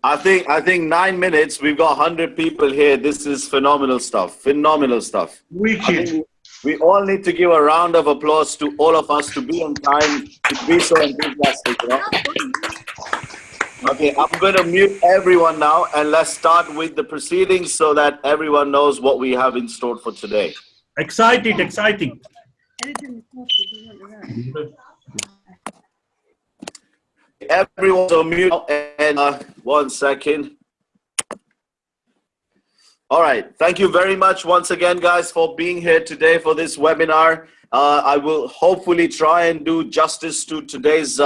I think 9 minutes. We've got 100 people here. This is phenomenal stuff. Phenomenal stuff. I Wicked. think we all need to give a round of applause to all of us to be on time, to be so enthusiastic. Okay, I'm going to mute everyone now, and let's start with the proceedings so that everyone knows what we have in store for today. Excited, exciting. Everyone's on mute, and 1 second. All right, thank you very much once again, guys, for being here today for this webinar. I will hopefully try and do justice to today's,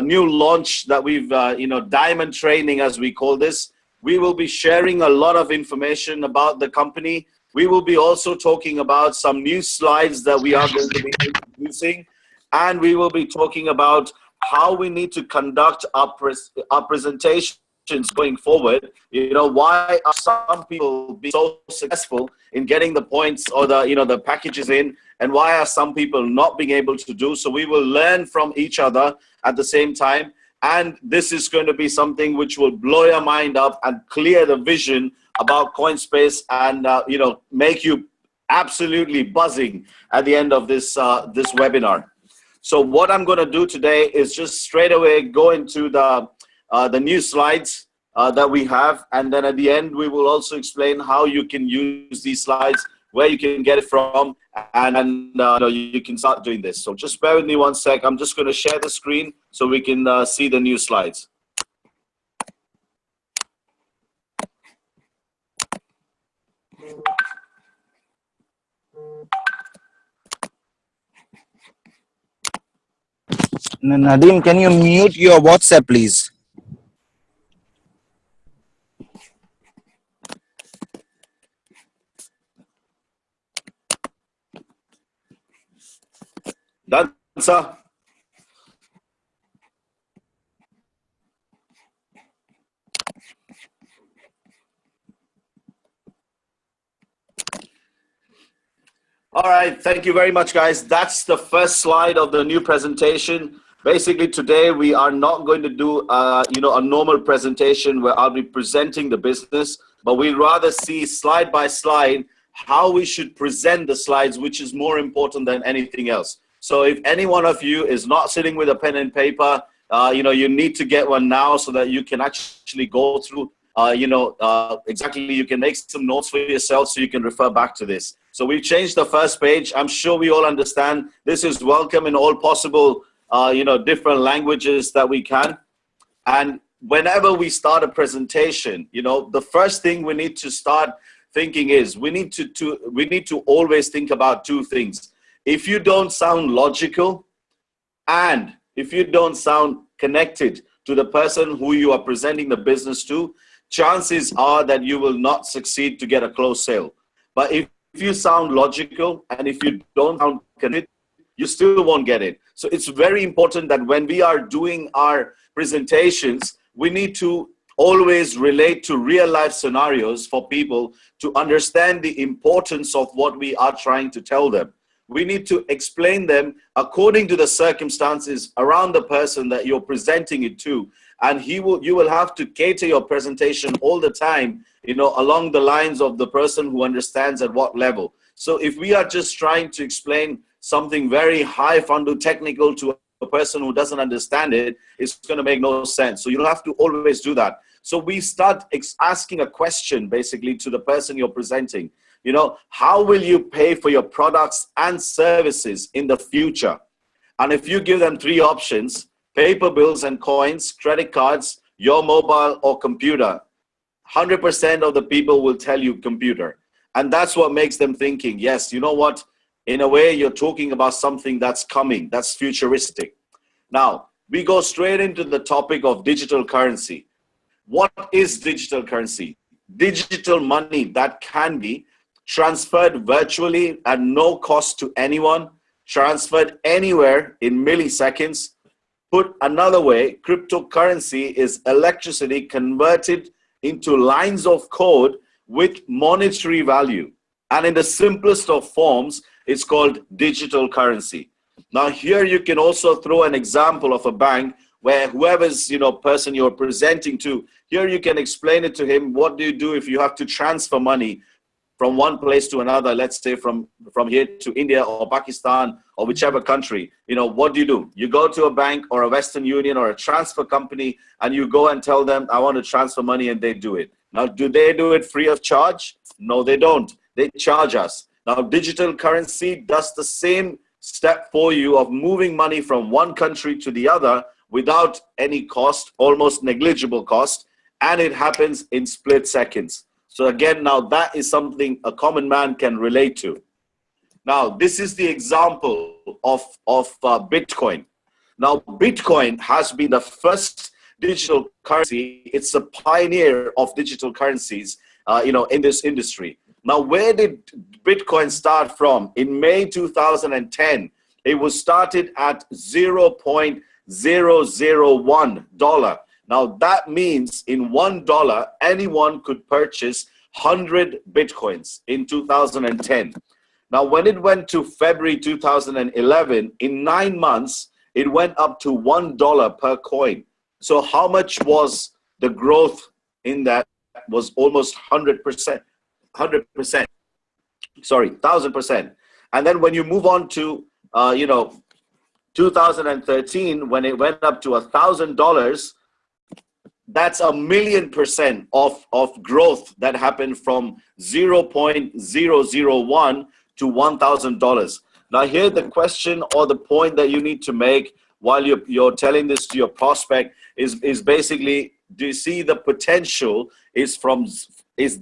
new launch that we've, diamond training, as we call this. We will be sharing a lot of information about the company. We will be also talking about some new slides that we are going to be introducing, and we will be talking about how we need to conduct our presentations going forward. Why are some people being so successful in getting the points or the packages in, and why are some people not being able to do so? We will learn from each other at the same time, and this is going to be something which will blow your mind up and clear the vision about CoinSpace, and make you absolutely buzzing at the end of this this webinar. So what I'm going to do today is just straight away go into the new slides that we have, and then at the end we will also explain how you can use these slides, where you can get it from, and you can start doing this. So just bear with me 1 sec. I'm just going to share the screen so we can see the new slides. Nadeem, can you mute your WhatsApp, please? Done, sir. All right, thank you very much, guys. That's the first slide of the new presentation. Basically, today we are not going to do a normal presentation where I'll be presenting the business, but we'd rather see slide by slide how we should present the slides, which is more important than anything else. So if any one of you is not sitting with a pen and paper, you need to get one now so that you can actually go through, exactly, you can make some notes for yourself so you can refer back to this. So we've changed the first page. I'm sure we all understand this is welcome in all possible, different languages that we can. And whenever we start a presentation, the first thing we need to start thinking is we need to always think about two things. If you don't sound logical, and if you don't sound connected to the person who you are presenting the business to, chances are that you will not succeed to get a closed sale. But if you sound logical and if you don't sound connected, you still won't get it. So it's very important that when we are doing our presentations, we need to always relate to real life scenarios for people to understand the importance of what we are trying to tell them. We need to explain them according to the circumstances around the person that you're presenting it to. And you will have to cater your presentation all the time, along the lines of the person who understands at what level. So if we are just trying to explain something very high fundu technical to a person who doesn't understand it, it's going to make no sense. So you have to always do that. So we start asking a question basically to the person you're presenting. How will you pay for your products and services in the future? And if you give them three options, paper bills and coins, credit cards, your mobile or computer, 100% of the people will tell you computer. And that's what makes them thinking, yes, you know what? In a way, you're talking about something that's coming, that's futuristic. Now, we go straight into the topic of digital currency. What is digital currency? Digital money that can be transferred virtually at no cost to anyone, transferred anywhere in milliseconds. Put another way, cryptocurrency is electricity converted into lines of code with monetary value. And in the simplest of forms, it's called digital currency. Now here you can also throw an example of a bank where whoever's, person you're presenting to, here you can explain it to him. What do you do if you have to transfer money from one place to another, let's say from here to India or Pakistan or whichever country? What do? You go to a bank or a Western Union or a transfer company and you go and tell them, I want to transfer money, and they do it. Now, do they do it free of charge? No, they don't. They charge us. Now, digital currency does the same step for you of moving money from one country to the other without any cost, almost negligible cost, and it happens in split seconds. So again, now that is something a common man can relate to. Now, this is the example of Bitcoin. Now, Bitcoin has been the first digital currency. It's a pioneer of digital currencies, in this industry. Now, where did Bitcoin start from? In May 2010, it was started at $0.001. Now, that means in $1, anyone could purchase 100 Bitcoins in 2010. Now, when it went to February 2011, in 9 months, it went up to $1 per coin. So how much was the growth in that? Was almost 100%. 100%. Sorry, 1,000%. And then when you move on to, 2013, when it went up to $1,000, that's 1,000,000% of growth that happened from 0.001 to $1,000. Now, here the question or the point that you need to make while you're telling this to your prospect is basically, do you see the potential is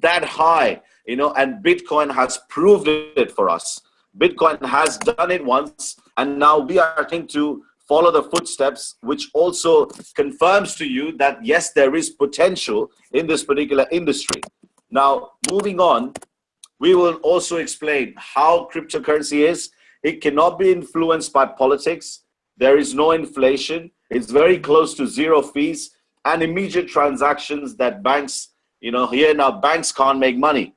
that high? And Bitcoin has proved it for us. Bitcoin has done it once, and now we are going to follow the footsteps, which also confirms to you that yes, there is potential in this particular industry. Now, moving on, we will also explain how cryptocurrency is. It cannot be influenced by politics. There is no inflation. It's very close to zero fees and immediate transactions that banks, here now banks can't make money.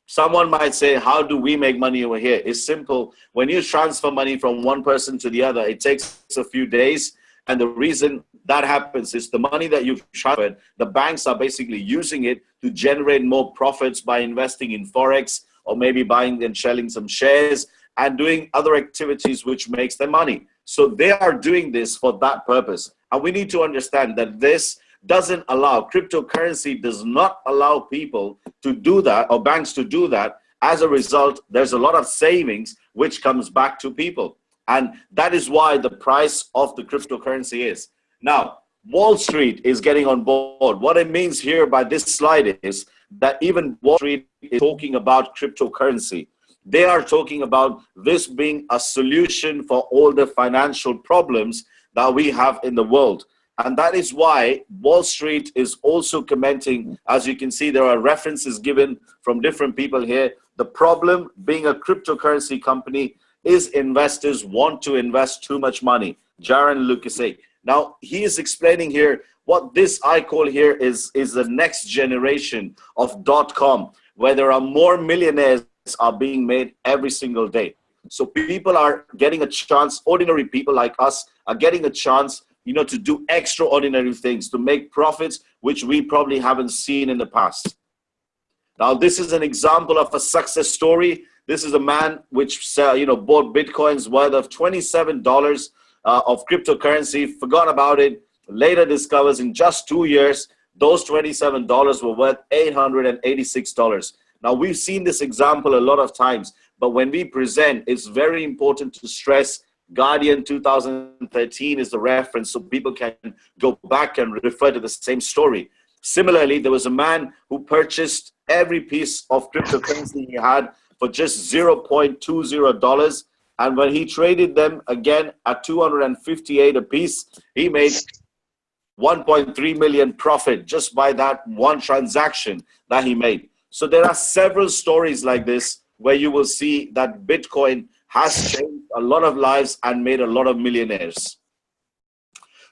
Someone might say, how do we make money over here? It's simple. When you transfer money from one person to the other, it takes a few days. And the reason that happens is the money that you've transferred, the banks are basically using it to generate more profits by investing in Forex or maybe buying and selling some shares and doing other activities which makes them money. So they are doing this for that purpose. And we need to understand that this doesn't allow, cryptocurrency does not allow people to do that or banks to do that. As a result, there's a lot of savings which comes back to people. And that is why the price of the cryptocurrency is. Now, Wall Street is getting on board. What it means here by this slide is that even Wall Street is talking about cryptocurrency. They are talking about this being a solution for all the financial problems that we have in the world. And that is why Wall Street is also commenting. As you can see, there are references given from different people here. The problem being a cryptocurrency company is investors want to invest too much money. Jaron Lucasay. Now, he is explaining here what this I call here is the next generation of .com, where there are more millionaires are being made every single day. So people are getting a chance, ordinary people like us are getting a chance, to do extraordinary things, to make profits, which we probably haven't seen in the past. Now, this is an example of a success story. This is a man which, bought Bitcoins worth of $27 of cryptocurrency, forgot about it, later discovers in just 2 years, those $27 were worth $886. Now, we've seen this example a lot of times, but when we present, it's very important to stress Guardian 2013 is the reference so people can go back and refer to the same story. Similarly, there was a man who purchased every piece of cryptocurrency he had for just $0.20. And when he traded them again at 258 a piece, he made 1.3 million profit just by that one transaction that he made. So there are several stories like this where you will see that Bitcoin has changed a lot of lives and made a lot of millionaires.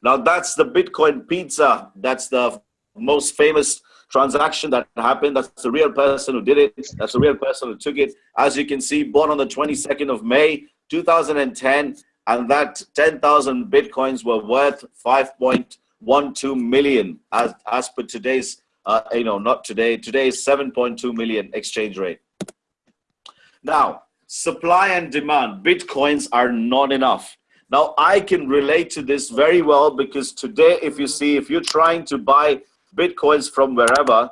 Now, that's the Bitcoin pizza. That's the most famous transaction that happened. That's the real person who did it. That's the real person who took it. As you can see, born on the 22nd of May, 2010, and that 10,000 Bitcoins were worth 5.2 7.12 million as per today's, not today, today's 7.2 million exchange rate. Now, supply and demand, Bitcoins are not enough. Now, I can relate to this very well because today, if you're trying to buy Bitcoins from wherever,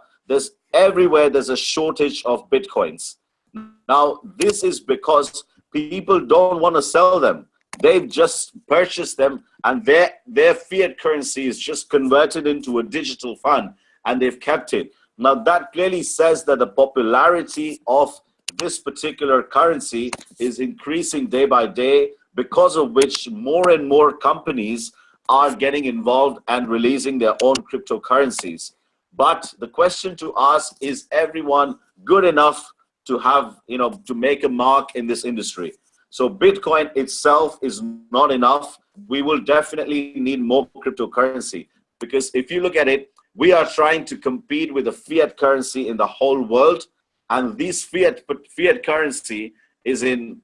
everywhere there's a shortage of Bitcoins. Now, this is because people don't want to sell them. They've just purchased them and their fiat currency is just converted into a digital fund and they've kept it. Now, that clearly says that the popularity of this particular currency is increasing day by day, because of which more and more companies are getting involved and releasing their own cryptocurrencies. But the question to ask is everyone good enough to have, to make a mark in this industry? So Bitcoin itself is not enough. We will definitely need more cryptocurrency, because if you look at it, we are trying to compete with the fiat currency in the whole world. And this fiat currency is in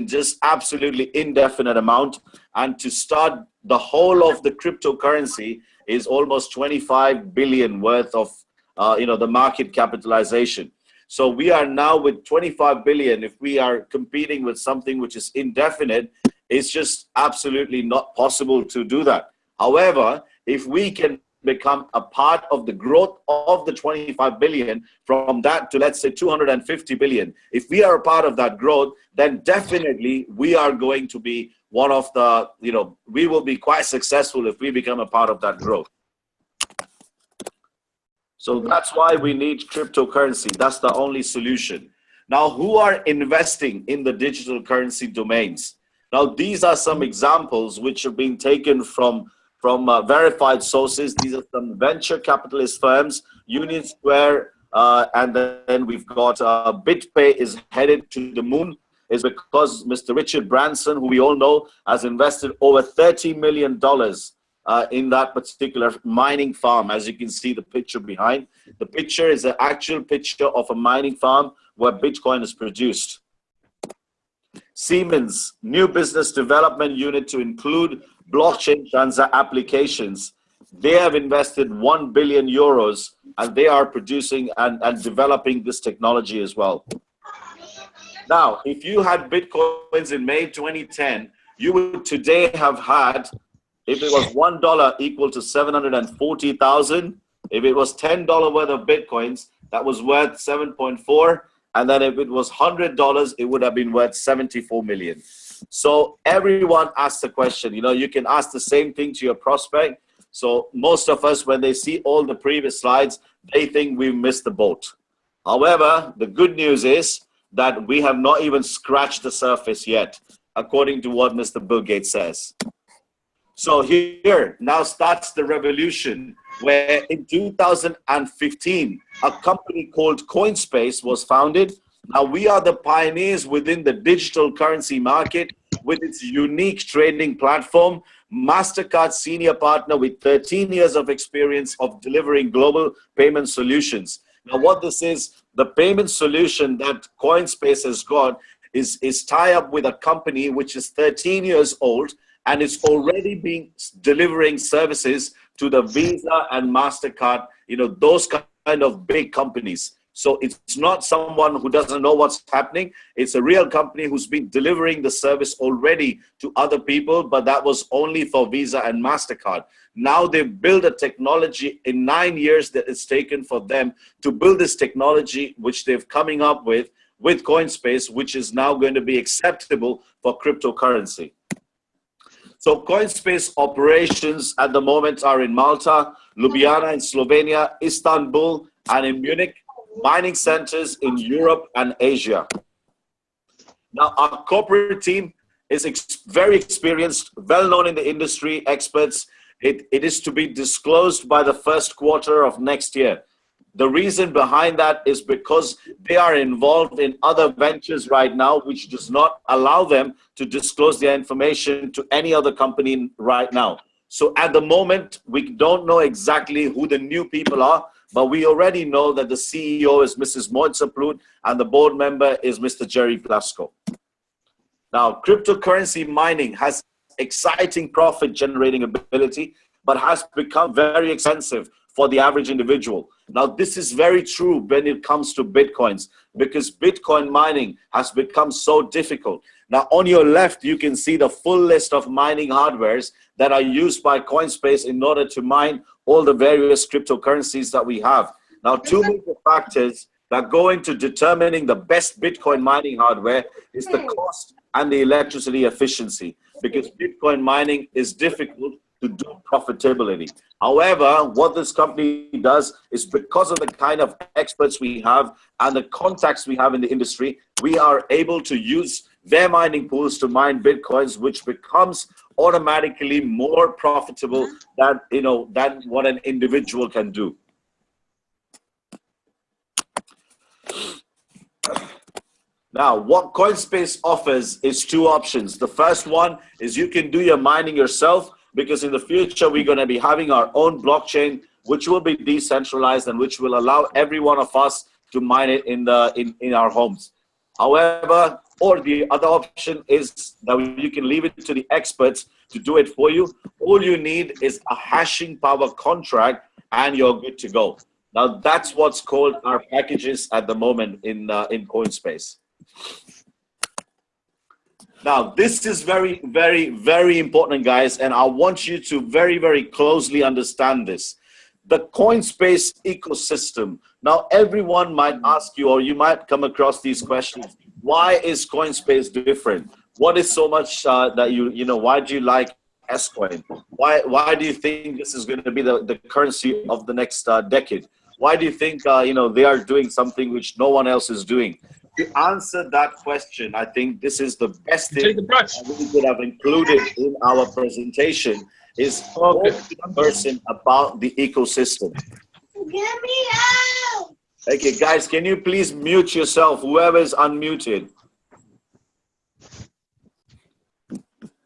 just absolutely indefinite amount. And to start the whole of the cryptocurrency is almost 25 billion worth of, the market capitalization. So we are now with 25 billion. If we are competing with something which is indefinite, it's just absolutely not possible to do that. However, if we can become a part of the growth of the 25 billion from that to, let's say, 250 billion, if we are a part of that growth, then definitely we are going to be one of the, we will be quite successful if we become a part of that growth. So that's why we need cryptocurrency. That's the only solution. Now, who are investing in the digital currency domains? Now, these are some examples which have been taken from verified sources. These are some venture capitalist firms, Union Square, and then we've got BitPay is headed to the moon, is because Mr. Richard Branson, who we all know, has invested over $30 million in that particular mining farm. As you can see the picture behind. The picture is an actual picture of a mining farm where Bitcoin is produced. Siemens, new business development unit to include blockchain applications. They have invested 1 billion euros and they are producing and developing this technology as well. Now, if you had Bitcoins in May 2010, you would today have had, if it was $1 equal to 740,000, if it was $10 worth of Bitcoins, that was worth 7.4. And then if it was $100, it would have been worth 74 million. So everyone asks the question, you can ask the same thing to your prospect. So most of us, when they see all the previous slides, they think we've missed the boat. However, the good news is that we have not even scratched the surface yet, according to what Mr. Bill Gates says. So here now starts the revolution, where in 2015, a company called CoinSpace was founded. Now we are the pioneers within the digital currency market with its unique trading platform, MasterCard senior partner with 13 years of experience of delivering global payment solutions. Now what this is, the payment solution that CoinSpace has got is tie up with a company which is 13 years old, and it's already been delivering services to the Visa and MasterCard, those kind of big companies. So it's not someone who doesn't know what's happening. It's a real company who's been delivering the service already to other people, but that was only for Visa and MasterCard. Now they've built a technology in 9 years that it's taken for them to build this technology, which they've coming up with CoinSpace, which is now going to be acceptable for cryptocurrency. So CoinSpace operations at the moment are in Malta, Ljubljana in Slovenia, Istanbul, and in Munich, mining centers in Europe and Asia. Now, our corporate team is very experienced, well known in the industry, experts. It is to be disclosed by the first quarter of next year. The reason behind that is because they are involved in other ventures right now, which does not allow them to disclose their information to any other company right now. So at the moment, we don't know exactly who the new people are, but we already know that the CEO is Mrs. Moitza Plut and the board member is Mr. Jerry Blasco. Now, cryptocurrency mining has exciting profit generating ability, but has become very expensive for the average individual. Now, this is very true when it comes to Bitcoins, because Bitcoin mining has become so difficult. Now, on your left, you can see the full list of mining hardwares that are used by CoinSpace in order to mine all the various cryptocurrencies that we have. Now, two major factors that go into determining the best Bitcoin mining hardware is the cost and the electricity efficiency, because Bitcoin mining is difficult to do profitability. However, what this company does is, because of the kind of experts we have and the contacts we have in the industry, we are able to use their mining pools to mine Bitcoins, which becomes automatically more profitable than, than what an individual can do. Now, what CoinSpace offers is two options. The first one is you can do your mining yourself, because in the future, we're going to be having our own blockchain, which will be decentralized and which will allow every one of us to mine it in our homes. However, or the other option is that you can leave it to the experts to do it for you. All you need is a hashing power contract and you're good to go. Now, that's what's called our packages at the moment in CoinSpace. Now, this is very, very, very important, guys, and I want you to very, very closely understand this. The CoinSpace ecosystem. Now, everyone might ask you, or you might come across these questions. Why is CoinSpace different? What is so much that why do you like S-Coin? Why do you think this is going to be the currency of the next decade? Why do you think, they are doing something which no one else is doing? To answer that question, I think this is the best thing we could have included in our presentation is talk to the person about the ecosystem. Get me out! Okay, guys, can you please mute yourself, whoever is unmuted?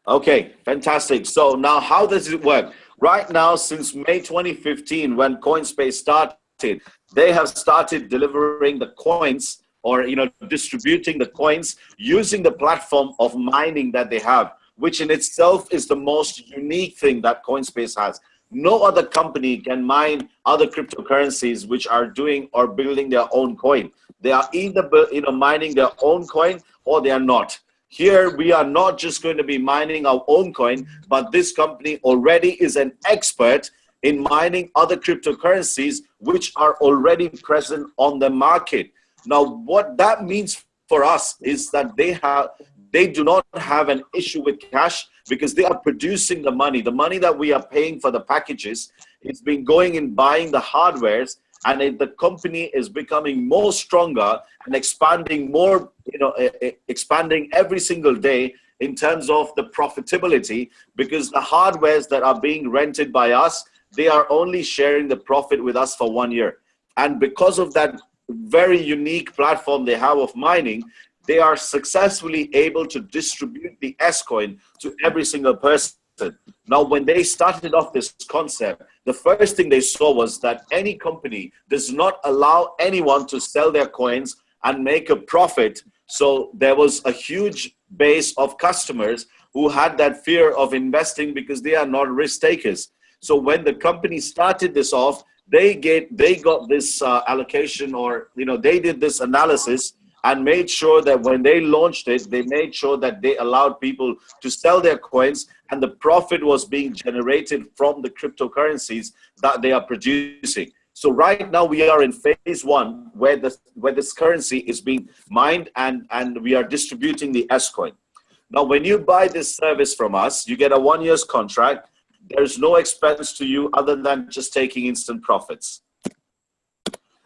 Okay, fantastic. So now how does it work? Right now, since May 2015, when CoinSpace started, they have started delivering the coins, or distributing the coins using the platform of mining that they have, which in itself is the most unique thing that CoinSpace has. No other company can mine other cryptocurrencies which are doing or building their own coin. They are either mining their own coin or they are not. Here we are not just going to be mining our own coin, but this company already is an expert in mining other cryptocurrencies which are already present on the market. Now, what that means for us is that they do not have an issue with cash, because they are producing the money. The money that we are paying for the packages, it's been going in buying the hardwares, and the company is becoming more stronger and expanding more, expanding every single day in terms of the profitability, because the hardwares that are being rented by us, they are only sharing the profit with us for 1 year. And because of that very unique platform they have of mining, they are successfully able to distribute the S-Coin to every single person. Now, when they started off this concept, the first thing they saw was that any company does not allow anyone to sell their coins and make a profit. So there was a huge base of customers who had that fear of investing because they are not risk takers. So when the company started this off, they got this allocation, or they did this analysis and made sure that when they launched it, they made sure that they allowed people to sell their coins, and the profit was being generated from the cryptocurrencies that they are producing. So right now we are in phase one, where this currency is being mined and we are distributing the S-Coin. Now, when you buy this service from us, you get a 1 year's contract. There's no expense to you other than just taking instant profits.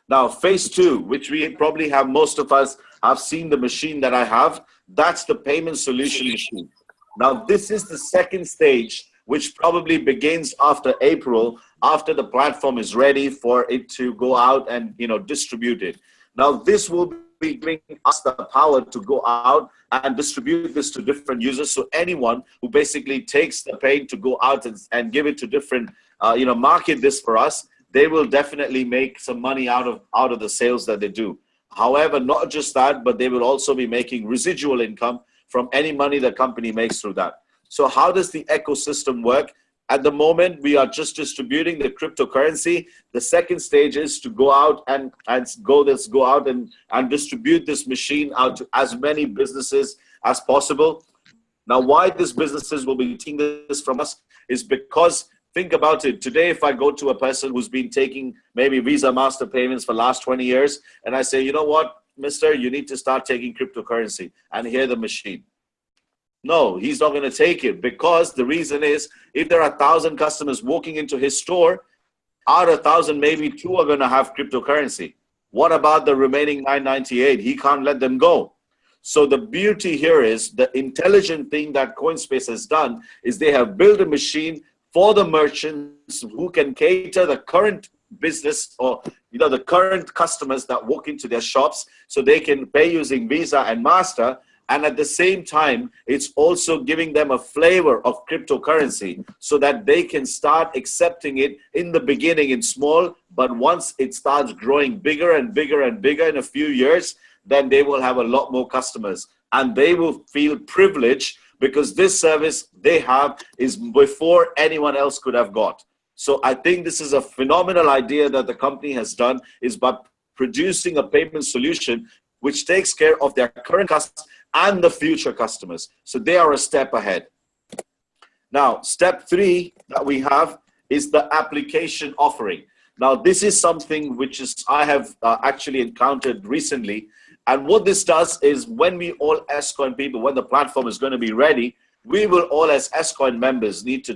Now, phase two, which we probably have, most of us have seen the machine that I have, that's the payment solution machine. Now, this is the second stage, which probably begins after April, after the platform is ready for it to go out and distribute it. Now, this will be giving us the power to go out and distribute this to different users. So anyone who basically takes the pain to go out and give it to different, market this for us, they will definitely make some money out of the sales that they do. However, not just that, but they will also be making residual income from any money the company makes through that. So how does the ecosystem work? At the moment, we are just distributing the cryptocurrency. The second stage is to go out and distribute this machine out to as many businesses as possible. Now, why these businesses will be taking this from us is because, think about it. Today, if I go to a person who's been taking maybe Visa, Master payments for the last 20 years, and I say, you know what, mister, you need to start taking cryptocurrency, and here's the machine. No, he's not going to take it, because the reason is, if there are 1,000 customers walking into his store, out of 1,000, maybe 2 are going to have cryptocurrency. What about the remaining 998? He can't let them go. So the beauty here is, the intelligent thing that CoinSpace has done is they have built a machine for the merchants who can cater the current business, or the current customers that walk into their shops, so they can pay using Visa and Master. And at the same time, it's also giving them a flavor of cryptocurrency so that they can start accepting it in the beginning in small, but once it starts growing bigger and bigger and bigger in a few years, then they will have a lot more customers, and they will feel privileged because this service they have is before anyone else could have got. So I think this is a phenomenal idea that the company has done, is by producing a payment solution which takes care of their current customers and the future customers. So they are a step ahead. Now, step 3 that we have is the application offering. Now, this is something which I have actually encountered recently. And what this does is, when we all S-Coin people, when the platform is going to be ready, we will all as S-Coin members need to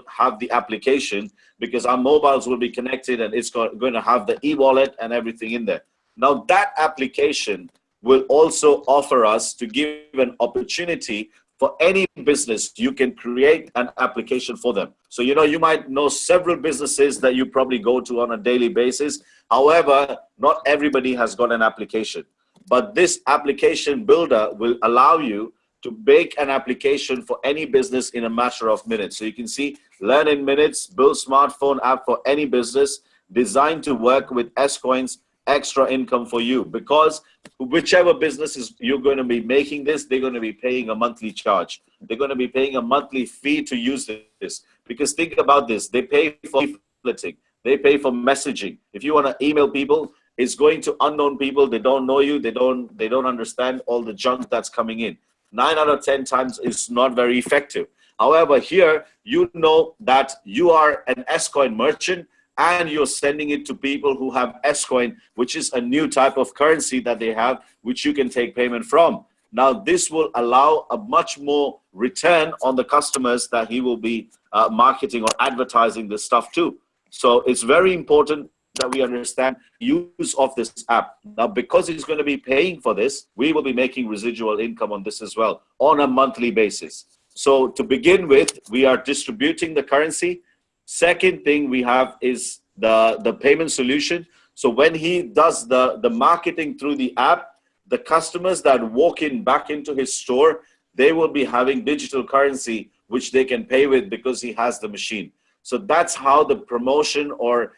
have the application, because our mobiles will be connected and it's going to have the e-wallet and everything in there. Now, that application will also offer us to give an opportunity for any business. You can create an application for them. So, you might know several businesses that you probably go to on a daily basis. However, not everybody has got an application. But this application builder will allow you to make an application for any business in a matter of minutes. So you can see, learn in minutes, build smartphone app for any business, designed to work with S-Coins, extra income for you. Because whichever business you're going to be making this, they're going to be paying a monthly charge. They're going to be paying a monthly fee to use this. Because think about this, they pay for splitting, they pay for messaging. If you want to email people, it's going to unknown people. They don't know you. They don't understand all the junk that's coming in. 9 out of 10 times is not very effective. However, here, you know that you are an S-Coin merchant, and you're sending it to people who have S-Coin, which is a new type of currency that they have, which you can take payment from. Now, this will allow a much more return on the customers that he will be marketing or advertising this stuff to. So it's very important that we understand use of this app. Now, because he's going to be paying for this, we will be making residual income on this as well on a monthly basis. So to begin with, we are distributing the currency. Second thing we have is the payment solution. So when he does the marketing through the app, the customers that walk back into his store, they will be having digital currency, which they can pay with because he has the machine. So that's how the promotion, or,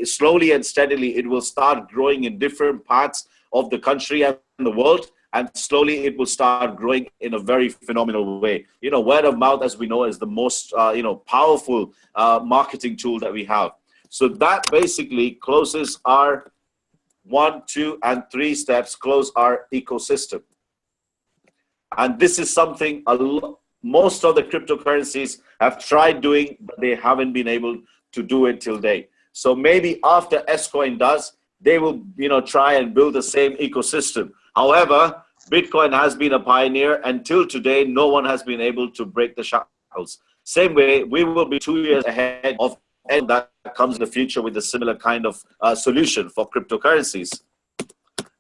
slowly and steadily, it will start growing in different parts of the country and the world. And slowly it will start growing in a very phenomenal way. Word of mouth, as we know, is the most, powerful marketing tool that we have. So that basically closes our 1, 2, and 3 steps, close our ecosystem. And this is something most of the cryptocurrencies have tried doing, but they haven't been able to do it till date. So maybe after S-Coin does, they will, try and build the same ecosystem. However, Bitcoin has been a pioneer, and till today, no one has been able to break the shackles. Same way, we will be 2 years ahead of anyone that comes in the future with a similar kind of solution for cryptocurrencies.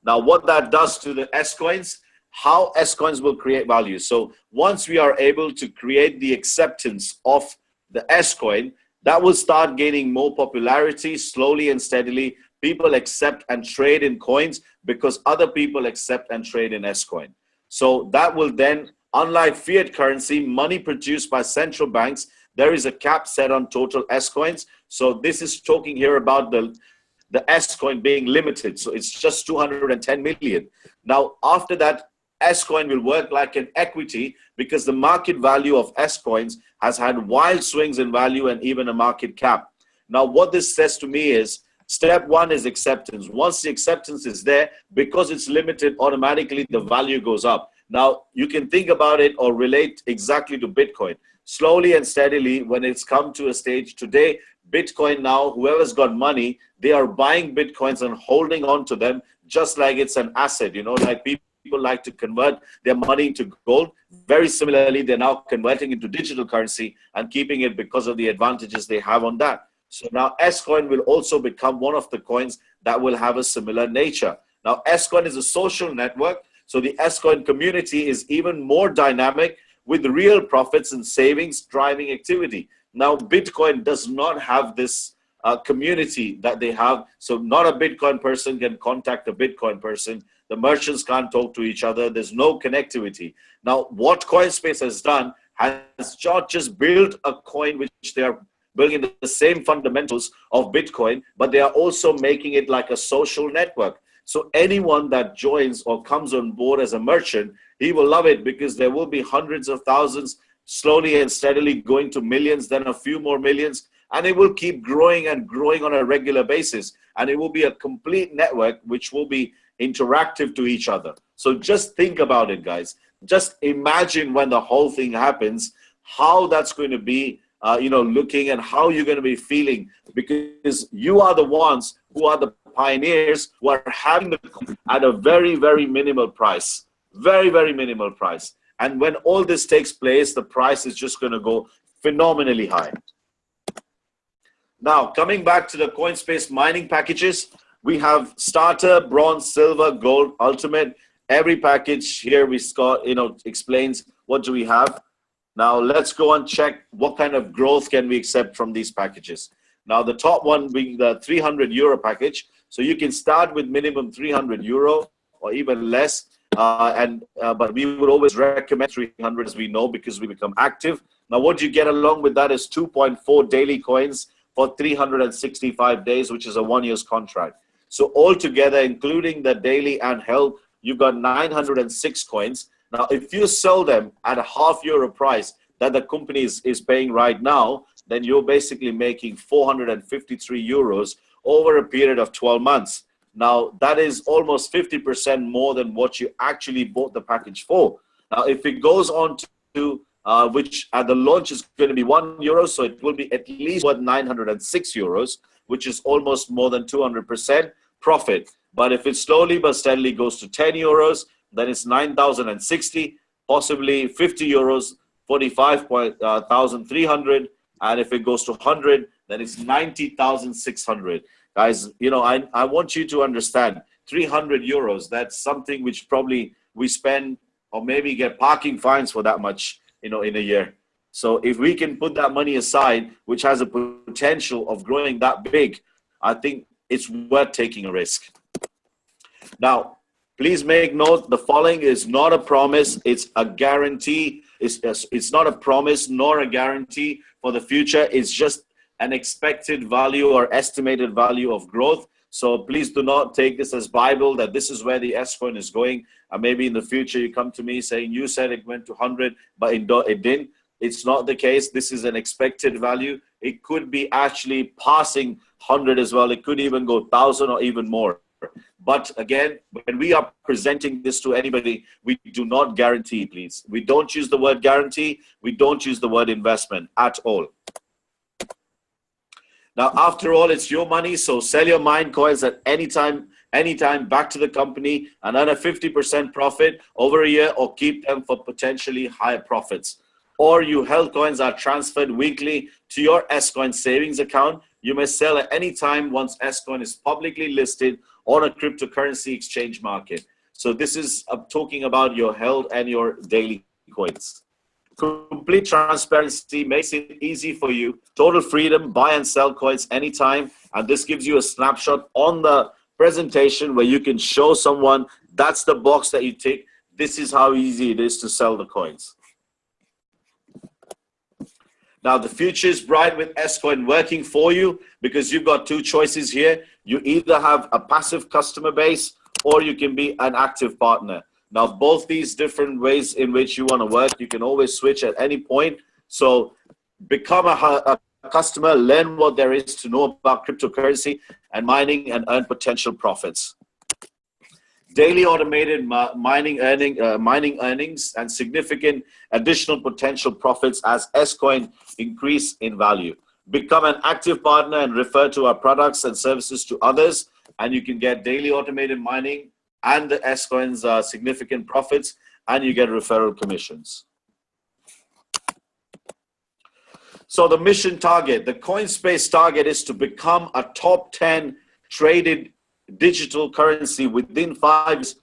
Now, what that does to the S-Coins, how S-Coins will create value. So once we are able to create the acceptance of the S-Coin, that will start gaining more popularity slowly and steadily. People accept and trade in coins because other people accept and trade in S-Coin. So that will then, unlike fiat currency, money produced by central banks, there is a cap set on total S-Coins. So this is talking here about the S-Coin being limited. So it's just 210 million. Now, after that, S coin will work like an equity because the market value of S coins has had wild swings in value and even a market cap. Now, what this says to me is step one is acceptance. Once the acceptance is there, because it's limited, automatically the value goes up. Now, you can think about it or relate exactly to Bitcoin. Slowly and steadily, when it's come to a stage today, Bitcoin now, whoever's got money, they are buying Bitcoins and holding on to them just like it's an asset, you know, like people like to convert their money into gold. Very similarly, they're now converting into digital currency and keeping it because of the advantages they have on that. So now S-Coin will also become one of the coins that will have a similar nature. Now, S-Coin is a social network. So the S-Coin community is even more dynamic with real profits and savings driving activity. Now, Bitcoin does not have this community that they have. So not a Bitcoin person can contact a Bitcoin person. The merchants can't talk to each other. There's no connectivity. Now, what CoinSpace has done has not just built a coin which they are building the same fundamentals of Bitcoin, but they are also making it like a social network. So anyone that joins or comes on board as a merchant, he will love it because there will be hundreds of thousands, slowly and steadily going to millions, then a few more millions, and it will keep growing and growing on a regular basis. And it will be a complete network which will be interactive to each other. So just think about it, guys. Just imagine when the whole thing happens, how that's going to be, looking, and how you're going to be feeling, because you are the ones who are the pioneers who are having the coin at a very, very minimal price. Very, very minimal price. And when all this takes place, the price is just going to go phenomenally high. Now, coming back to the CoinSpace mining packages, we have starter, bronze, silver, gold, ultimate. Every package here we explains what do we have. Now, let's go and check what kind of growth can we accept from these packages. Now, the top one being the 300 euro package. So you can start with minimum 300 euro or even less. But we would always recommend 300, as we know, because we become active. Now, what you get along with that is 2.4 daily coins for 365 days, which is a 1 year's contract. So altogether, including the daily and health, you've got 906 coins. Now, if you sell them at a €0.5 price that the company is paying right now, then you're basically making 453 euros over a period of 12 months. Now, that is almost 50% more than what you actually bought the package for. Now, if it goes on to, which at the launch is going to be €1, so it will be at least worth 906 euros, which is almost more than 200% profit. But if it slowly but steadily goes to 10 euros, then it's 9,060, possibly 50 euros, 45,300. And if it goes to 100, then it's 90,600. Guys, I want you to understand 300 euros. That's something which probably we spend or maybe get parking fines for that much, in a year. So if we can put that money aside, which has a potential of growing that big, I think it's worth taking a risk. Now, please make note, the following is not a promise, it's a guarantee. It's not a promise nor a guarantee for the future. It's just an expected value or estimated value of growth. So please do not take this as Bible, that this is where the S-coin is going. And maybe in the future you come to me saying, you said it went to 100, but it didn't. It's not the case. This is an expected value. It could be actually passing 100 as well. It could even go 1,000 or even more. But again, when we are presenting this to anybody, we do not guarantee, please. We don't use the word guarantee. We don't use the word investment at all. Now, after all, it's your money. So sell your mine coins at any time back to the company and earn a 50% profit over a year, or keep them for potentially higher profits. Or you held coins are transferred weekly to your S-Coin savings account. You may sell at any time once S-Coin is publicly listed on a cryptocurrency exchange market. So this is talking about your held and your daily coins. Complete transparency makes it easy for you. Total freedom, buy and sell coins anytime. And this gives you a snapshot on the presentation where you can show someone that's the box that you tick. This is how easy it is to sell the coins. Now, the future is bright with S-Coin working for you, because you've got two choices here. You either have a passive customer base or you can be an active partner. Now, both these different ways in which you want to work, you can always switch at any point. So become a customer, learn what there is to know about cryptocurrency and mining, and earn potential profits. Daily automated mining earnings and significant additional potential profits as S-Coin increase in value. Become an active partner and refer to our products and services to others, and you can get daily automated mining and the S-Coin's significant profits, and you get referral commissions. So the mission target, the CoinSpace target, is to become a top 10 traded digital currency within 5 years,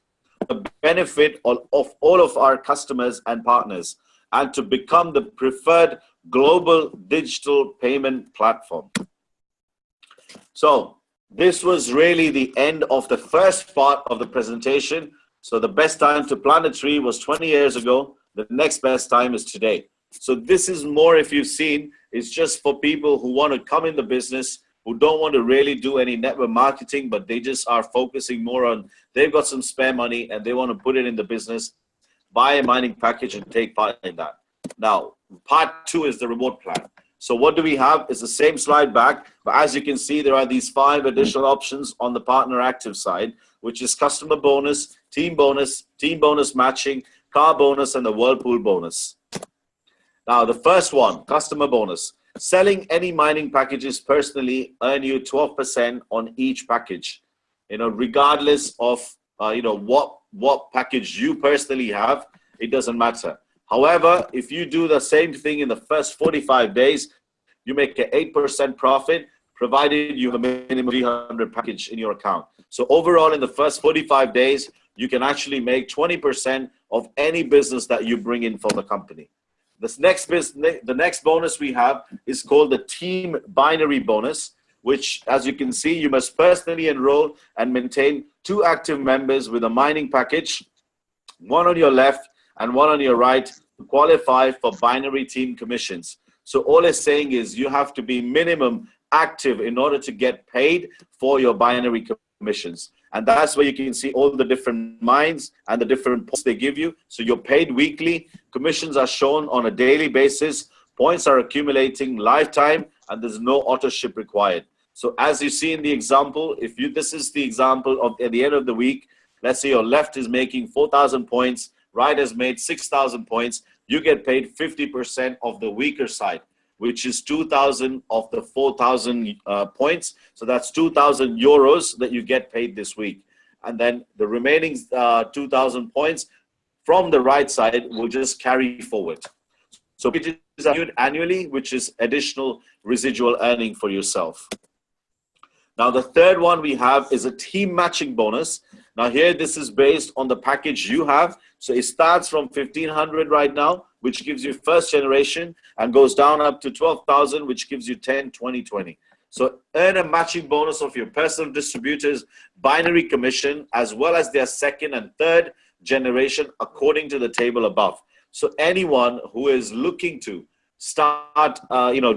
for the benefit of all of our customers and partners, and to become the preferred global digital payment platform. So this was really the end of the first part of the presentation. So the best time to plant a tree was 20 years ago. The next best time is today. So this is more, if you've seen, it's just for people who want to come in the business, who don't want to really do any network marketing, but they just are focusing more on, they've got some spare money and they want to put it in the business, buy a mining package and take part in that. Now, part 2 is the reward plan. So what do we have? It's the same slide back, but as you can see, there are these 5 additional options on the partner active side, which is customer bonus, team bonus matching, car bonus, and the whirlpool bonus. Now, the first one, customer bonus. Selling any mining packages personally earn you 12% on each package, regardless of, what package you personally have, it doesn't matter. However, if you do the same thing in the first 45 days, you make an 8% profit, provided you have a minimum 300 package in your account. So overall, in the first 45 days, you can actually make 20% of any business that you bring in for the company. The next bonus we have is called the team binary bonus, which, as you can see, you must personally enroll and maintain 2 active members with a mining package, one on your left and one on your right, to qualify for binary team commissions. So all it's saying is you have to be minimum active in order to get paid for your binary commissions. And that's where you can see all the different mines and the different points they give you. So you're paid weekly, commissions are shown on a daily basis, points are accumulating lifetime, and there's no auto ship required. So as you see in the example, this is the example of at the end of the week, let's say your left is making 4,000 points, right has made 6,000 points, you get paid 50% of the weaker side, which is 2,000 of the 4,000 points. So that's 2,000 euros that you get paid this week. And then the remaining 2,000 points from the right side will just carry forward. So it is annually, which is additional residual earning for yourself. Now, the third one we have is a team matching bonus. Now here, this is based on the package you have. So it starts from 1,500 right now, which gives you first generation, and goes down up to 12,000, which gives you 10, 20, 20. So earn a matching bonus of your personal distributors' binary commission, as well as their second and third generation, according to the table above. So anyone who is looking to start,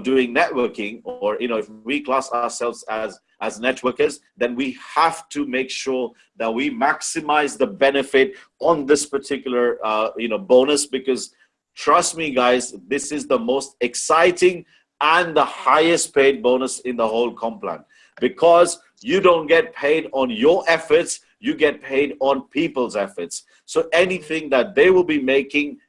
doing networking, or, if we class ourselves as networkers, then we have to make sure that we maximize the benefit on this particular, bonus, because trust me, guys, this is the most exciting and the highest paid bonus in the whole comp plan, because you don't get paid on your efforts, you get paid on people's efforts. So anything that they will be making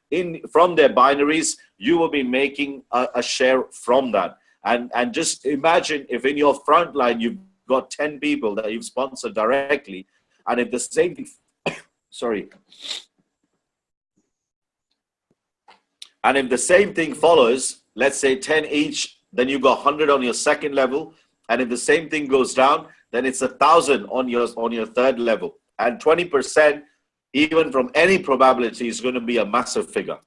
from their binaries, you will be making a share from that. And just imagine if in your front line you've got 10 people that you've sponsored directly, and if the same thing, and if the same thing follows, let's say 10 each, then you got 100 on your second level, and if the same thing goes down, then it's 1,000 on your third level, and 20%, even from any probability, is going to be a massive figure.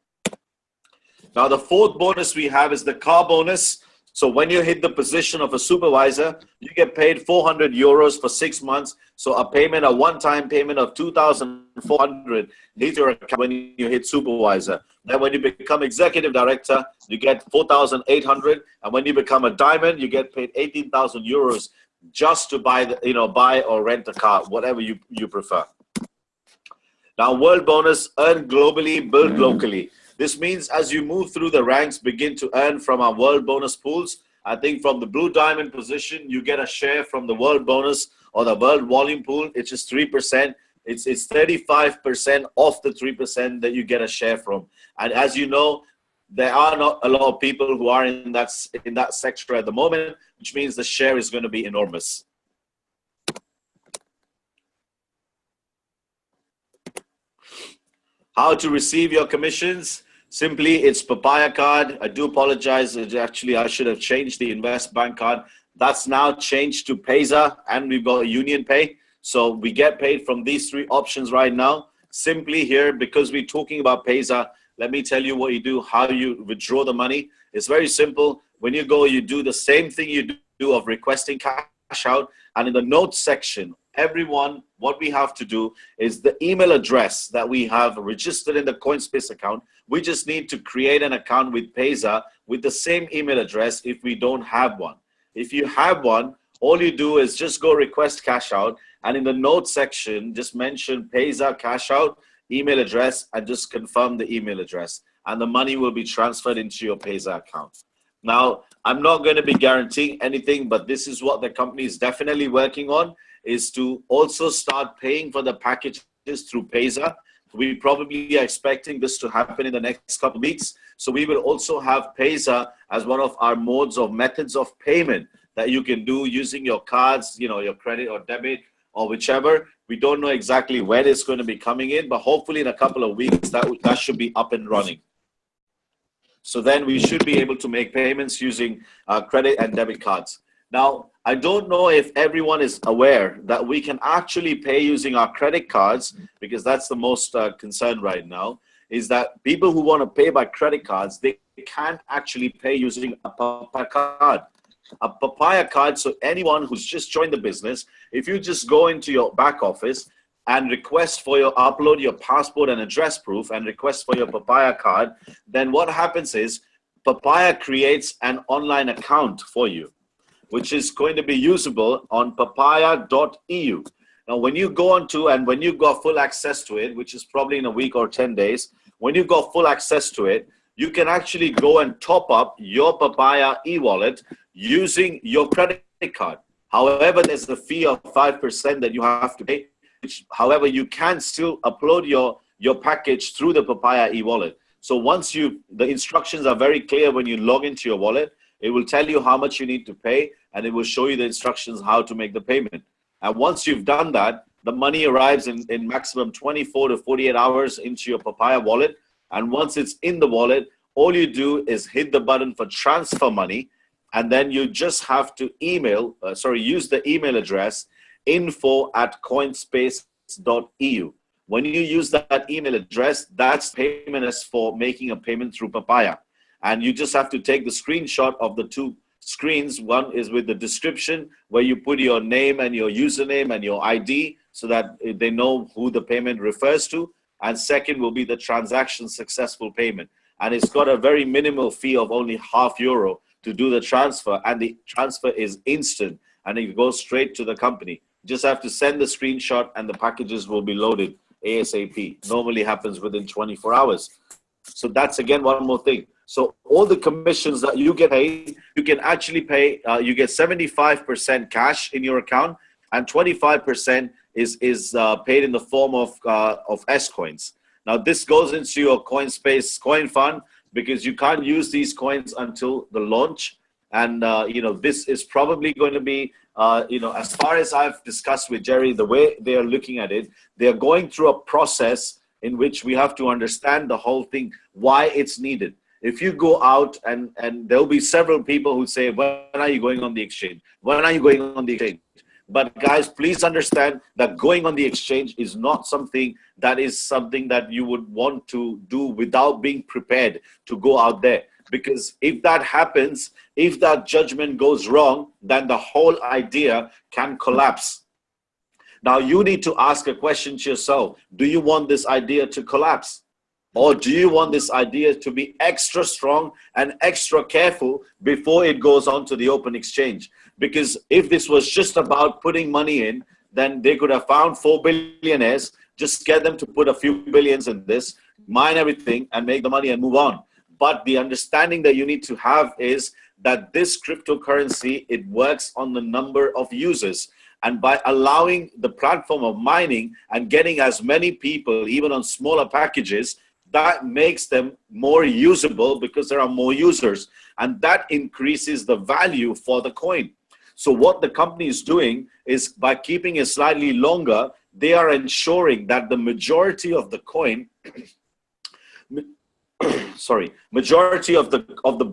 Now, the fourth bonus we have is the car bonus. So when you hit the position of a supervisor, you get paid 400 euros for 6 months. So a one-time payment of 2,400 hits your account when you hit supervisor. Then when you become executive director, you get 4,800. And when you become a diamond, you get paid 18,000 euros just to buy or rent a car, whatever you prefer. Now, world bonus, earn globally, build locally. This means as you move through the ranks, begin to earn from our world bonus pools. I think from the blue diamond position, you get a share from the world bonus or the world volume pool. It's just 3%. It's 35% off the 3% that you get a share from. And as you know, there are not a lot of people who are in that sector at the moment, which means the share is going to be enormous. How to receive your commissions? Simply, it's Papaya card. I do apologize. Actually, I should have changed the Invest Bank card. That's now changed to Payza, and we've got a Union Pay. So we get paid from these three options right now. Simply here, because we're talking about Payza, let me tell you what you do, how you withdraw the money. It's very simple. When you go, you do the same thing you do of requesting cash out. And in the notes section, everyone, what we have to do is the email address that we have registered in the CoinSpace account. We just need to create an account with Payza with the same email address if we don't have one. If you have one, all you do is just go request cash out. And in the notes section, just mention Payza cash out, email address, and just confirm the email address. And the money will be transferred into your Payza account. Now, I'm not going to be guaranteeing anything, but this is what the company is definitely working on, is to also start paying for the packages through Payza. We probably are expecting this to happen in the next couple of weeks. So we will also have Payza as one of our modes of methods of payment that you can do using your cards, you know, your credit or debit or whichever. We don't know exactly when it's going to be coming in, but hopefully in a couple of weeks that should be up and running. So then we should be able to make payments using credit and debit cards. Now, I don't know if everyone is aware that we can actually pay using our credit cards, because that's the most concern right now, is that people who want to pay by credit cards, they can't actually pay using a Papaya card. A Papaya card, so anyone who's just joined the business, if you just go into your back office and request for your upload your passport and address proof and request for your Papaya card, then what happens is Papaya creates an online account for you, which is going to be usable on papaya.eu. Now, when you go onto and when you got full access to it, which is probably in a week or 10 days, when you got full access to it, you can actually go and top up your Papaya e-wallet using your credit card. However, there's a fee of 5% that you have to pay. However, you can still upload your package through the Papaya e-wallet. So once the instructions are very clear when you log into your wallet, it will tell you how much you need to pay, and it will show you the instructions how to make the payment. And once you've done that, the money arrives in maximum 24 to 48 hours into your Papaya wallet. And once it's in the wallet, all you do is hit the button for transfer money, and then you just have to use the email address info@coinspace.eu. When you use that email address, that's payment as for making a payment through Papaya. And you just have to take the screenshot of the two screens. One is with the description where you put your name and your username and your ID so that they know who the payment refers to. And second will be the transaction successful payment. And it's got a very minimal fee of only €0.50 to do the transfer. And the transfer is instant and it goes straight to the company. You just have to send the screenshot and the packages will be loaded ASAP. Normally happens within 24 hours. So that's again one more thing. So all the commissions that you get paid, you can actually pay, you get 75% cash in your account and 25% is paid in the form of S-coins. Now this goes into your CoinSpace coin fund because you can't use these coins until the launch. And, this is probably going to be, as far as I've discussed with Jerry, the way they are looking at it, they're going through a process in which we have to understand the whole thing, why it's needed. If you go out and there'll be several people who say, when are you going on the exchange? When are you going on the exchange? But guys, please understand that going on the exchange is not something that you would want to do without being prepared to go out there. Because if that happens, if that judgment goes wrong, then the whole idea can collapse. Now you need to ask a question to yourself. Do you want this idea to collapse? Or do you want this idea to be extra strong and extra careful before it goes on to the open exchange? Because if this was just about putting money in, then they could have found 4 billionaires Just get them to put a few billions in this, mine everything, and make the money and move on. But the understanding that you need to have is that this cryptocurrency, it works on the number of users. And by allowing the platform of mining and getting as many people, even on smaller packages, that makes them more usable because there are more users. And that increases the value for the coin. So what the company is doing is by keeping it slightly longer, they are ensuring that the majority of the coin, majority of the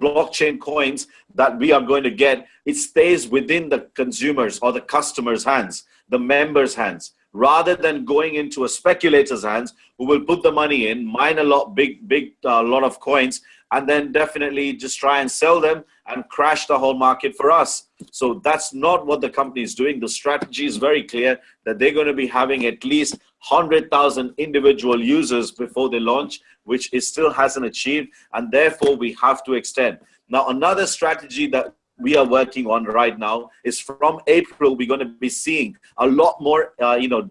blockchain coins that we are going to get, it stays within the consumers or the customers' hands, the members' hands, rather than going into a speculator's hands who will put the money in, mine a lot, lot of coins, and then definitely just try and sell them and crash the whole market for us. So that's not what the company is doing. The strategy is very clear that they're going to be having at least 100,000 individual users before they launch, which it still hasn't achieved, and therefore we have to extend. Now, another strategy that we are working on right now is from April, we're going to be seeing a lot more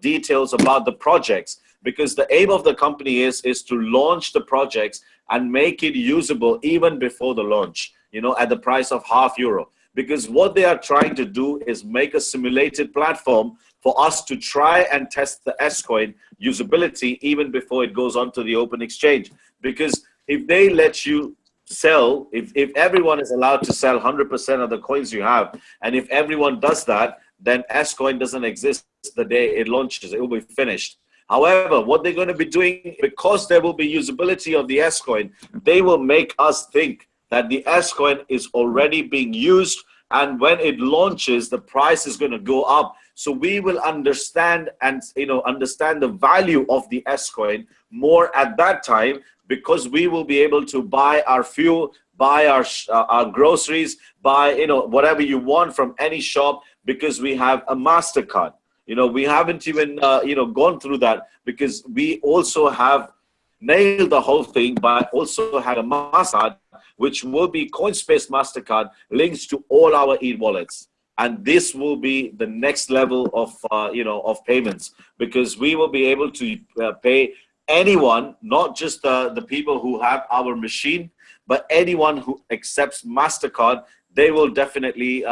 details about the projects, because the aim of the company is to launch the projects and make it usable even before the launch, at the price of €0.50. Because what they are trying to do is make a simulated platform for us to try and test the S-Coin usability even before it goes onto the open exchange. Because if they let you sell, if everyone is allowed to sell 100% of the coins you have, and if everyone does that, then S-Coin doesn't exist the day it launches. It will be finished. However, what they're going to be doing, because there will be usability of the S-Coin, they will make us think that the S-Coin is already being used, and when it launches, the price is going to go up. So we will understand and understand the value of the S-Coin more at that time, because we will be able to buy our fuel, buy our groceries, buy whatever you want from any shop, because we have a MasterCard. We haven't even gone through that, because we also have nailed the whole thing by also having a MasterCard, which will be CoinSpace MasterCard, links to all our e-wallets. And this will be the next level of payments, because we will be able to pay anyone, not just the people who have our machine, but anyone who accepts MasterCard. They will definitely,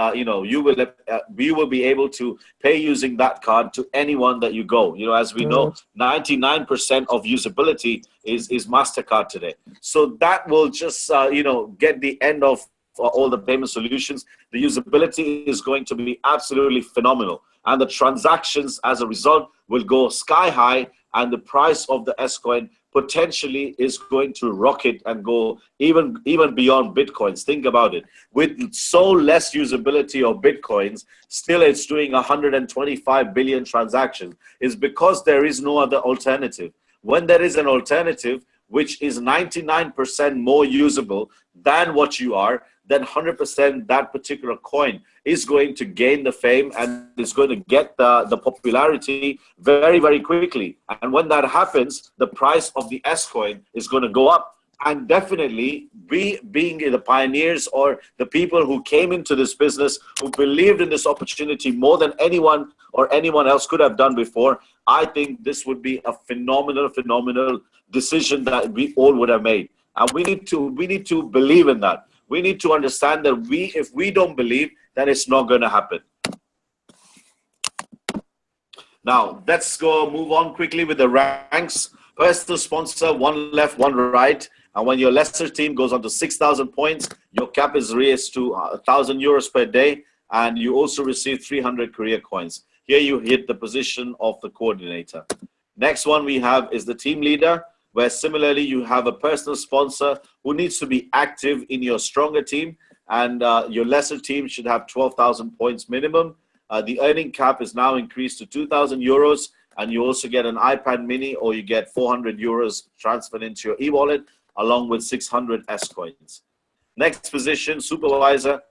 we will be able to pay using that card to anyone that you go. As we know, 99% of usability is MasterCard today. So that will just, get the end of all the payment solutions. The usability is going to be absolutely phenomenal. And the transactions as a result will go sky high, and the price of the S-Coin potentially is going to rocket and go even beyond Bitcoins. Think about it. With so less usability of Bitcoins, still it's doing 125 billion transactions. It's because there is no other alternative. When there is an alternative, which is 99% more usable than what you are, then 100% that particular coin is going to gain the fame and is going to get the popularity very, very quickly. And when that happens, the price of the S-Coin is going to go up. And definitely, we being the pioneers or the people who came into this business, who believed in this opportunity more than anyone or anyone else could have done before, I think this would be a phenomenal decision that we all would have made. And we need to believe in that. We need to understand that if we don't believe, then it's not going to happen. Now, let's move on quickly with the ranks. Personal sponsor, one left, one right. And when your lesser team goes on to 6,000 points, your cap is raised to €1,000 per day. And you also receive 300 career coins. Here you hit the position of the coordinator. Next one we have is the team leader, where similarly you have a personal sponsor who needs to be active in your stronger team, and your lesser team should have 12,000 points minimum. The earning cap is now increased to €2,000, and you also get an iPad mini, or you get €400 transferred into your e-wallet, along with 600 S-Coins. Next position, supervisor,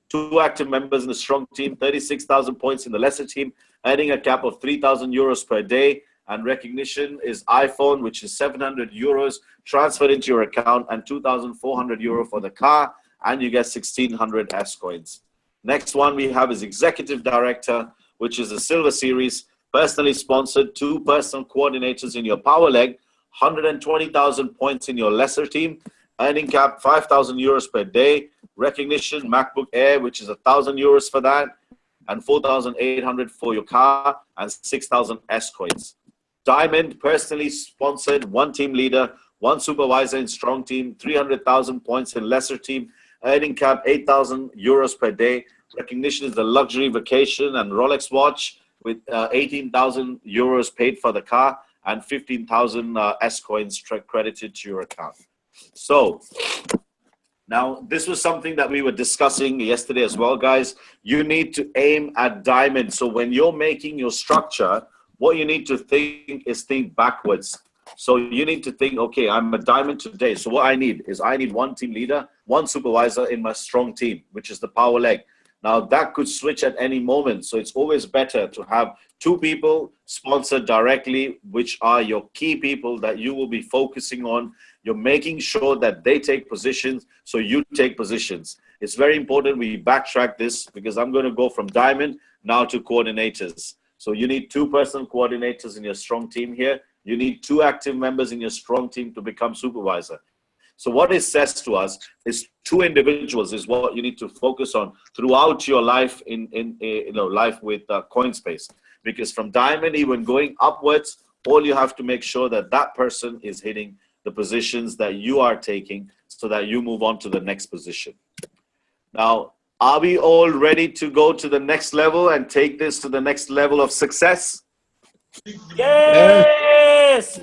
2 active members in the strong team, 36,000 points in the lesser team, earning a cap of €3,000 per day. And recognition is iPhone, which is €700 transferred into your account, and €2,400 for the car, and you get 1,600 S-Coins. Next one we have is executive director, which is a silver series, personally sponsored, 2 personal coordinators in your power leg, 120,000 points in your lesser team, earning cap 5,000 euros per day, recognition, MacBook Air, which is 1,000 euros for that, and 4,800 for your car, and 6,000 S coins. Diamond, personally sponsored, 1 team leader, 1 supervisor in strong team, 300,000 points in lesser team, earning cap 8,000 euros per day. Recognition is the luxury vacation and Rolex watch with 18,000 euros paid for the car and 15,000 S coins credited to your account. So now this was something that we were discussing yesterday as well, guys. You need to aim at diamond. So when you're making your structure, what you need to think is think backwards. So you need to think, okay, I'm a diamond today. So what I need is I need 1 team leader, 1 supervisor in my strong team, which is the power leg. Now that could switch at any moment. So it's always better to have 2 people sponsored directly, which are your key people that you will be focusing on. You're making sure that they take positions, so you take positions. It's very important we backtrack this because I'm going to go from diamond now to coordinators. So you need 2 personal coordinators in your strong team here. You need 2 active members in your strong team to become supervisor. So what it says to us is 2 individuals is what you need to focus on throughout your life in life with CoinSpace. Because from diamond, even going upwards, all you have to make sure that that person is hitting the positions that you are taking so that you move on to the next position. Now, are we all ready to go to the next level and take this to the next level of success? Yes.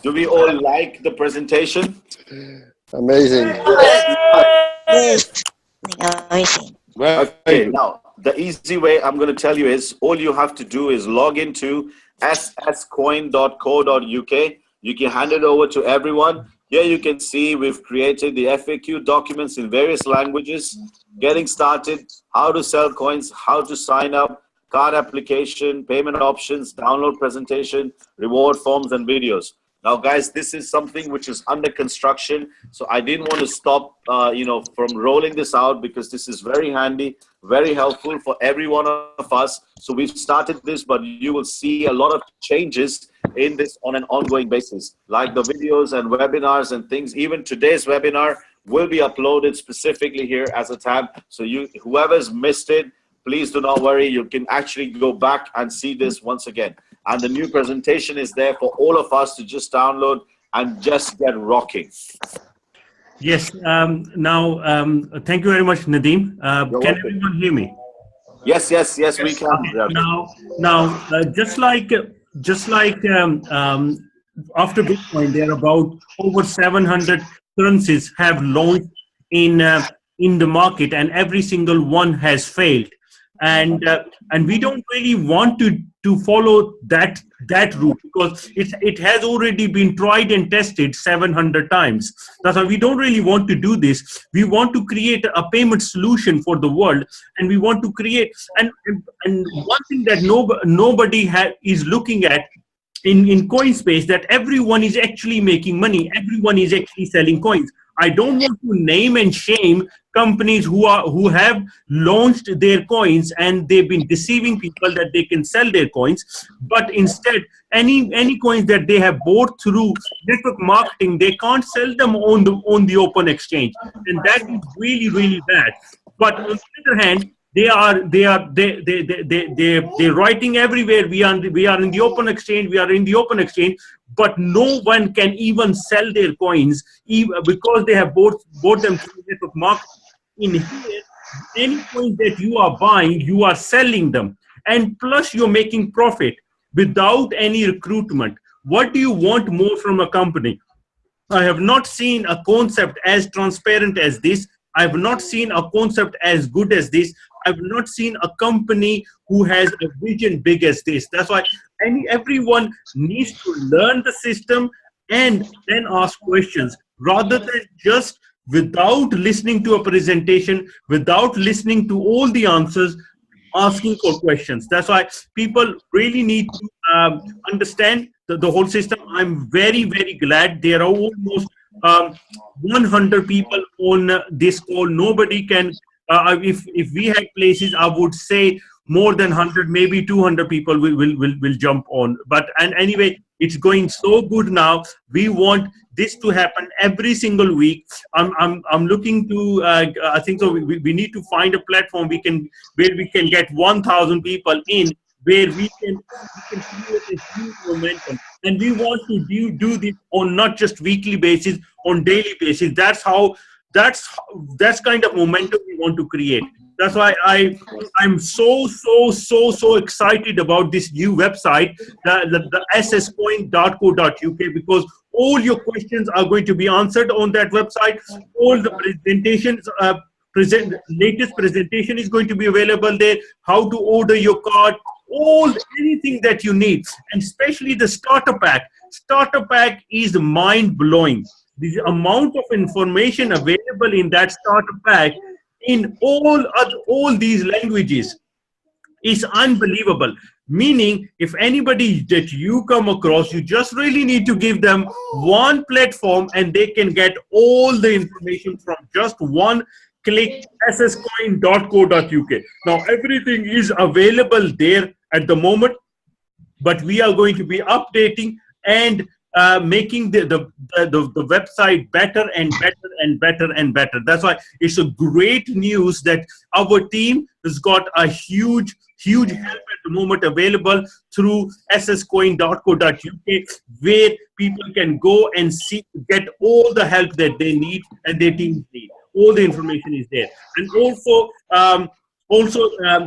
Do we all like the presentation? Amazing. Yes. Amazing. Okay, now the easy way I'm going to tell you is all you have to do is log into sscoin.co.uk. You can hand it over to everyone. Here you can see we've created the FAQ documents in various languages, getting started, how to sell coins, how to sign up, card application, payment options, download presentation, reward forms and videos. Now, guys, this is something which is under construction. So I didn't want to stop, from rolling this out because this is very handy, very helpful for every one of us. So we've started this, but you will see a lot of changes in this on an ongoing basis, like the videos and webinars and things. Even today's webinar will be uploaded specifically here as a tab. So whoever's missed it, please do not worry. You can actually go back and see this once again. And the new presentation is there for all of us to just download and just get rocking. Yes. Thank you very much, Nadeem. Can everyone hear me? Yes, we can. Just like after Bitcoin, there are about over 700 currencies have launched in the market, and every single one has failed. And we don't really want to follow that route because it has already been tried and tested 700 times. That's why we don't really want to do this. We want to create a payment solution for the world, and we want to create and one thing that nobody is looking at in CoinSpace, that everyone is actually making money. Everyone is actually selling coins. I don't want to name and shame companies who have launched their coins and they've been deceiving people that they can sell their coins. But instead, any coins that they have bought through network marketing, they can't sell them on the open exchange, and that is really, really bad. But on the other hand, they're writing everywhere. We are in the open exchange. We are in the open exchange. But no one can even sell their coins because they have bought them through network marketing. In here, any coin that you are buying, you are selling them, and plus you're making profit without any recruitment. What do you want more from a company? I have not seen a concept as transparent as this. I have not seen a concept as good as this. I've not seen a company who has a vision big as this. That's why everyone needs to learn the system and then ask questions rather than just without listening to a presentation, without listening to all the answers, asking for questions. That's why people really need to understand the whole system. I'm very, very glad there are almost 100 people on this call. Nobody can, if we had places, I would say more than 100, maybe 200 people will jump on. But and anyway, it's going so good now. We want this to happen every single week. I'm looking to I think so. We need to find a platform where we can get 1,000 people in, where we can create a huge momentum. And we want to do this on not just weekly basis, on daily basis. That's kind of momentum we want to create. That's why I'm so excited about this new website, the sscoin.co.uk, because all your questions are going to be answered on that website. All the presentations, latest presentation is going to be available there. How to order your card, anything that you need, and especially the starter pack. Starter pack is mind blowing. The amount of information available in that starter pack in all these languages is unbelievable. Meaning, if anybody that you come across, you just really need to give them one platform and they can get all the information from just one click, sscoin.co.uk. Now, everything is available there at the moment, but we are going to be updating and making the website better and better and better and better. That's why it's a great news that our team has got a huge help at the moment available through sscoin.co.uk, where people can go and get all the help that they need and their teams need. All the information is there. And also,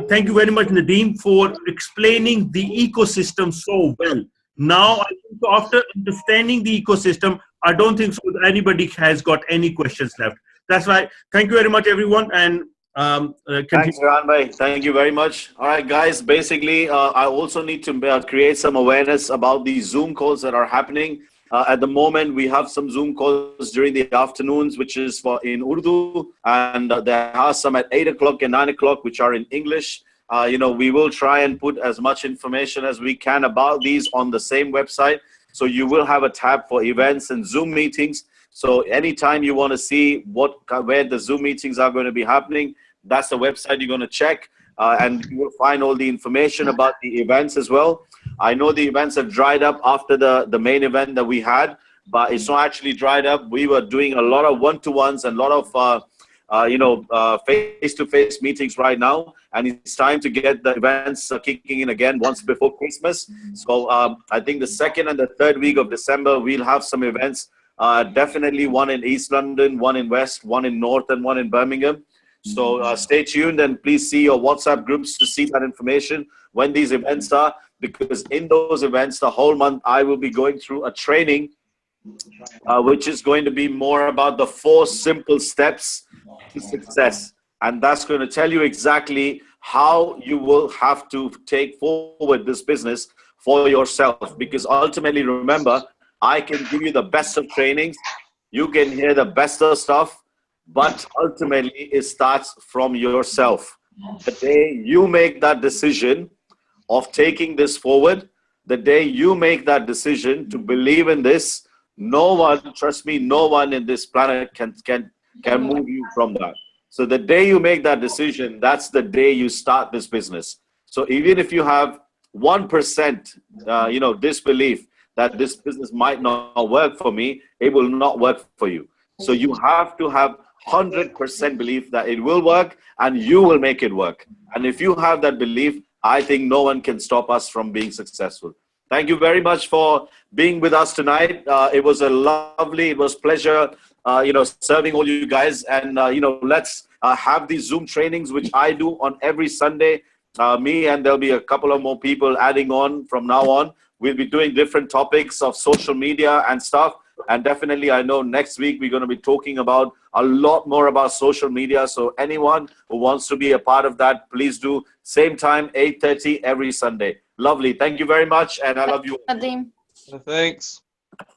thank you very much, Nadeem, for explaining the ecosystem so well. Now, I think after understanding the ecosystem, I don't think so anybody has got any questions left. That's why, thank you very much, everyone. And thanks, Farhan bhai. Thank you very much. All right, guys. Basically, I also need to create some awareness about these Zoom calls that are happening. At the moment, we have some Zoom calls during the afternoons, which is in Urdu, and there are some at 8 o'clock and 9 o'clock, which are in English. We will try and put as much information as we can about these on the same website. So you will have a tab for events and Zoom meetings. So anytime you want to see where the Zoom meetings are going to be happening, that's the website you're going to check. And you will find all the information about the events as well. I know the events have dried up after the main event that we had, but it's not actually dried up. We were doing a lot of one-to-ones and a lot of face-to-face meetings right now, and it's time to get the events kicking in again once before Christmas. So I think the 2nd and the 3rd week of December, we'll have some events. Definitely one in East London, one in West, one in North, and one in Birmingham. So stay tuned and please see your WhatsApp groups to see that information when these events are, because in those events, the whole month, I will be going through a training which is going to be more about the 4 simple steps to success. And that's going to tell you exactly how you will have to take forward this business for yourself. Because ultimately, remember, I can give you the best of trainings. You can hear the best of stuff, but ultimately it starts from yourself. The day you make that decision of taking this forward, the day you make that decision to believe in this, no one, trust me, no one in this planet can move you from that. So the day you make that decision, that's the day you start this business. So even if you have 1%, disbelief that this business might not work for me, it will not work for you. So you have to have 100% belief that it will work and you will make it work. And if you have that belief, I think no one can stop us from being successful. Thank you very much for being with us tonight. It was pleasure, serving all you guys. And, let's have these Zoom trainings, which I do on every Sunday. Me and there'll be a couple of more people adding on from now on. We'll be doing different topics of social media and stuff. And definitely, I know next week we're going to be talking about a lot more about social media. So anyone who wants to be a part of that, please do. Same time, 8:30 every Sunday. Lovely. Thank you very much. And I love you. Nadeem. Thanks.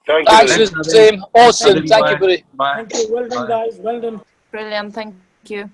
Thanks, Nadeem. Awesome. Thank you, buddy. Bye. Thank you. Well done, guys. Well done. Brilliant. Thank you.